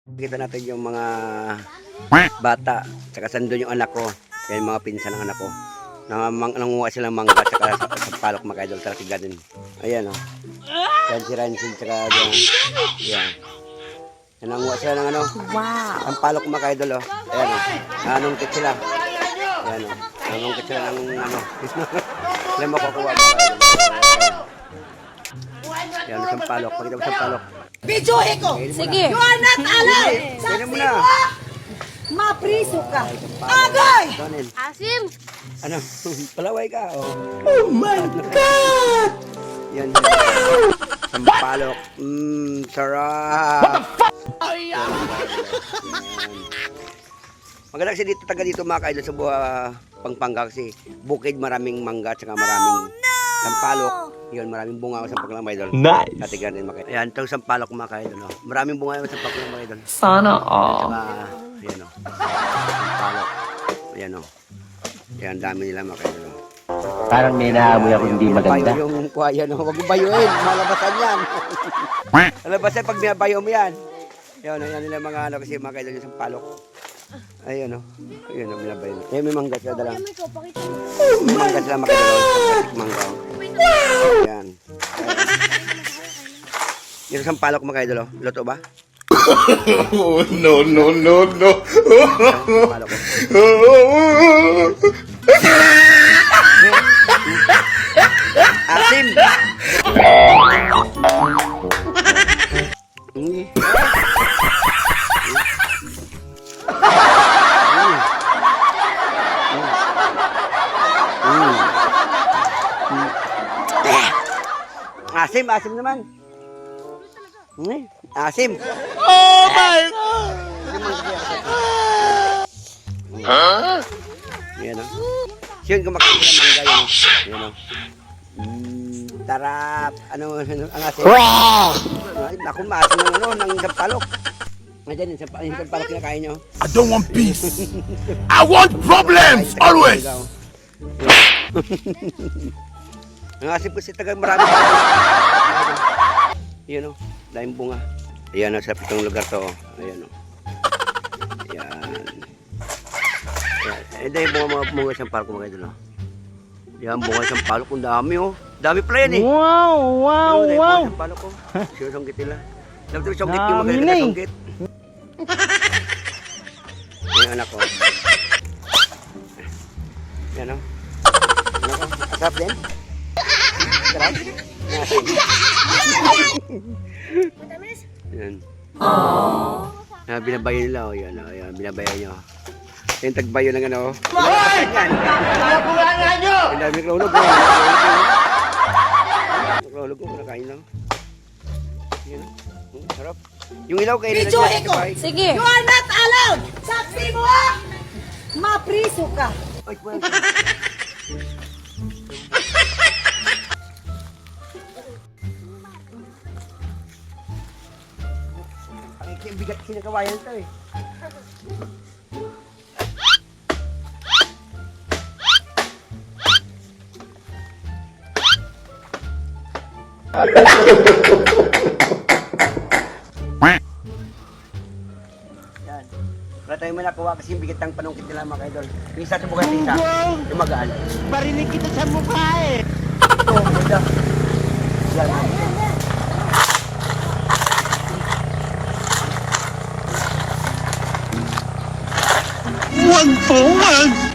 Kita natin yung mga bata, tsaka sandun yung anak ko. Kaya yung mga pinsan ng anak ko. Nangunguha silang mangga, tsaka sa palok mga idol, tsaka si Gadin. Ayan o. Yan si Ransin, tsaka yan. Yan. Nangunguha sila ng ano. Wow. Ang palok mga idol o. Ayan o. Nanungkit sila. Ayan o. Nanungkit sila ng ano. Alam mo kukuha mga idol. Yan, isang palok. Pakita mo isang palok. Bijuhe ko! Sige. You are not allowed! Tignan Saksi mo mo! na. Mapriso ka! Agay! Donel. Asim. Ano? Palaway ka. Oh my God! Yan. Sampalok. Sarap. What the fuck? Ayan. Maganda kasi dito, taga dito mga kaidol sa buha Pampanga kasi bukid, maraming mangga at maraming sampalok. Yun, maraming bunga sa sampalok mga idol. Nice. Katigan din mga kaidol. Ayan, itong sampalok mga kaidol. No? Maraming bunga sa sampalok mga idol. Sana all. Saka, ayan o. Sampalok. Ayan o. Ayan, dami nila mga kaidol. No? Parang may naamoy ako hindi maganda. Bayo yung kuya, no? Huwag mo bayuin. Malabasan yan. Malabasan pag binabayo mo yan. Yan, yan nila mga ano kasi mga kaidol yung sampalok. Ayun o. Ayun o, binabayo. Ayun, may mangga sila dala. May mangga sila mga kaidol. Pagkasik mangga. Ayan. Yung sampalok mga kaidol. Luto ba? No, no, no, no. Sampalok. Asim! Asim, asim naman. Asim. Oh my God! Huh? Yan o. Yun, kumakain ng mangga yun o. Yan o. Tarap. Ano, ang asin? Ay, naku, maasin ng ano, ng sampalok. Nandiyan, yung sampalok kinakain nyo. I don't want peace. I want problems always. Ang asin po si tagang marami. Yan o, dahil bunga. Ayan o, sa pitong lugar to. Ayan o. Ayan. Eh, dahil bunga siyang palok mga idol. Yan, bunga siyang palok. Ang dami o. Dami pala yan eh. Wow, wow, Dahil wow. bunga siyang palok o. Sinusungkit nila. Dapat yung sungkit yung mga Dami na eh. sungkit. Yung anak ko. Yan o. Anak ko. Asap din. Sarap. Yan. Binabayo nila o. Yan o. Yan, binabayo nyo. Yung tagbayo ng ano. Yan. Ang dami krolog o. Krolog o. Nakain lang. Yan o. Sarap. Yung ilaw kayo nila Bijuhe ko! Sige. You are not allowed! Saksi mo! Mapriso ka! Ay, well. Ang bigat kinakawayan ito eh. Yan. Wala tayong manakuha kasi yung bigat ng panungkit nila mga kaidol. Yung isa sa bukas isa, yung magaan. Barinig kita sa mukha eh. Ito, ganda. Yan. One for one.